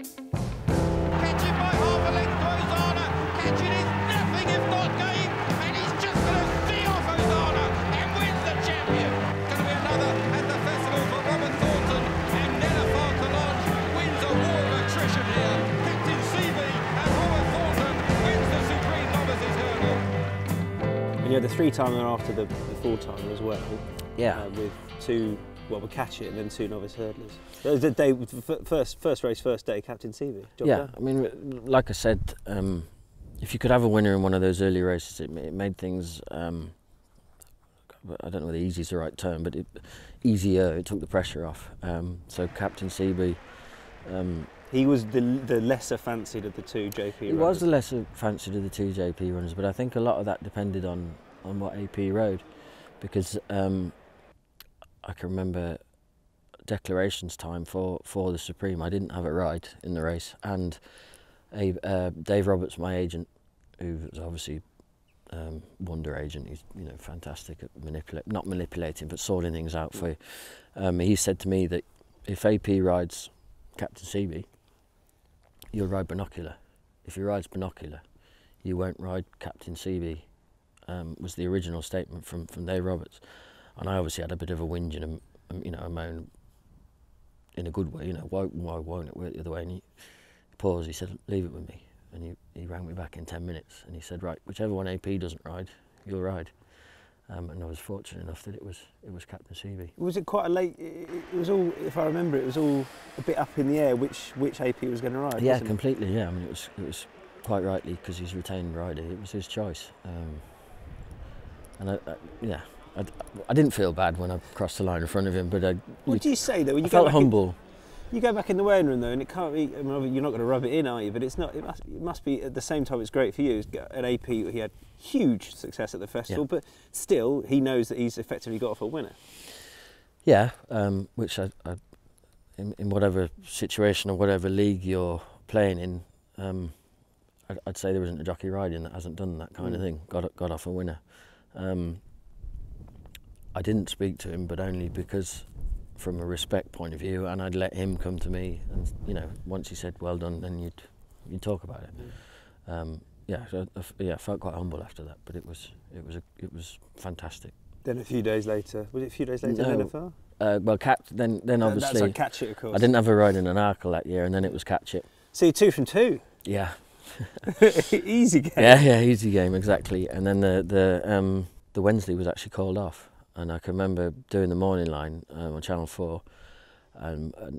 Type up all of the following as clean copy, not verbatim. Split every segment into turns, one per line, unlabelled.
Catching by half a length to Hosanna. Catching is nothing if not game, and he's just going to see off Hosanna and wins the champion. Going to be another at the festival for Robert Thornton, and NENUPHAR Collonges wins a war of attrition here. Captain CB and Robert Thornton wins the Supreme Novices hurdle.
And you had the 3-timer after the 4-timer as well.
Yeah.
With 2, well, we'll catch it, and then 2 novice hurdlers. It was the day, first race, first day, Captain CB.
Yeah, I mean, like I said, if you could have a winner in one of those early races, it made things, I don't know whether easy is the right term, but easier, it took the pressure off. So Captain CB...
he was the lesser fancied of the 2 JP runners.
He was the lesser fancied of the 2 JP runners, but I think a lot of that depended on what AP rode, because I can remember declarations time for the Supreme. I didn't have a ride in the race, and Dave Roberts, my agent, who was obviously wonder agent, he's fantastic at not manipulating but sorting things out for you. He said to me that if AP rides Captain CB, you'll ride binocular. If he rides binocular, you won't ride Captain CB. Was the original statement from Dave Roberts, and I obviously had a bit of a whinge and a moan in a good way. Why won't it work the other way? And he paused. He said, "Leave it with me." And he rang me back in 10 minutes, and he said, "Right, whichever one AP doesn't ride, you'll ride." And I was fortunate enough that it was Captain CB.
Was it quite a late? It was all, if I remember, it was all a bit up in the air which AP was going to ride.
Yeah, completely. Yeah, I mean, it was quite rightly, because he's retained rider. It was his choice. And I didn't feel bad when I crossed the line in front of him, but
what do you say though? When you
I felt humble.
You go back in the weighing room though, and it can't be. I mean, you're not going to rub it in, are you? But it's not. It must be at the same time. It's great for you. An AP, he had huge success at the festival, but still, he knows that he's effectively got off a winner.
Yeah, which in whatever situation or whatever league you're playing in, I'd say there isn't a jockey riding that hasn't done that kind of thing. Got off a winner. I didn't speak to him, but only because, from a respect point of view, and I'd let him come to me, and once he said well done, then you'd talk about it. I felt quite humble after that, but it was fantastic.
Then a few days later, was it a few days later? No. NENUPHAR?
Well, then obviously
that's like Catch It, of course.
I didn't have a ride in an Arkle that year, and then it was Catch It.
So you're 2 from 2.
Yeah.
Easy game.
Yeah, easy game, exactly. And then the Wednesday was actually called off, and I can remember doing the morning line on Channel 4,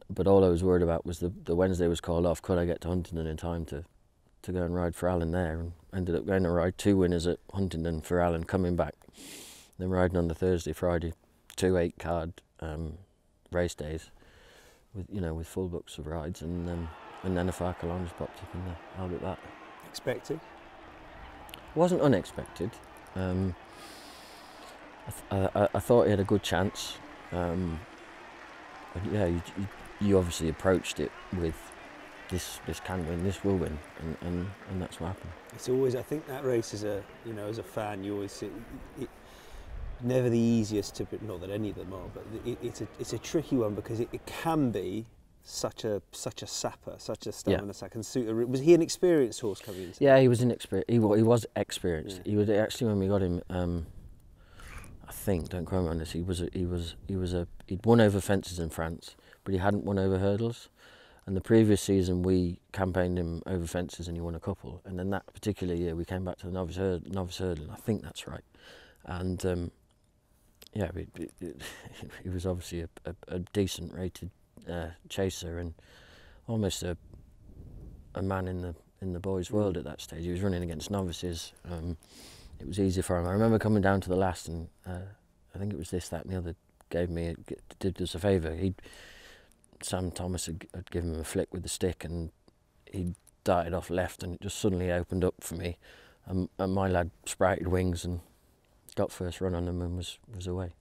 but all I was worried about was the Wednesday was called off. Could I get to Huntingdon in time to go and ride for Alan there? And ended up going to ride 2 winners at Huntingdon for Alan, coming back, then riding on the Thursday, Friday, 2 8-card race days with full books of rides, and NENUPHAR Collonges popped up in the Albert Bartlett.
Expected?
It wasn't unexpected. I thought he had a good chance. Yeah, you obviously approached it with this can win, this will win, and that's what happened.
It's always, I think that race is as a fan, you always see it never the easiest to, not that any of them are, but it's a tricky one, because it can be such a sapper, such a stamina sack, and suit. Was he an experienced horse coming into?
Yeah, he was inexperienced. He was experienced. Yeah. He was actually, when we got him, I think, don't quote me on this, he'd won over fences in France, but he hadn't won over hurdles. And the previous season we campaigned him over fences and he won a couple. And then that particular year we came back to the novice hurdle, and I think that's right. And yeah, he was obviously a decent rated chaser, and almost a man in the boys' world at that stage. He was running against novices. It was easy for him. I remember coming down to the last, and I think it was this, that, and the other did us a favour. Sam Thomas had given him a flick with the stick, and he darted off left, and it just suddenly opened up for me. And my lad sprouted wings and got first run on them and was away.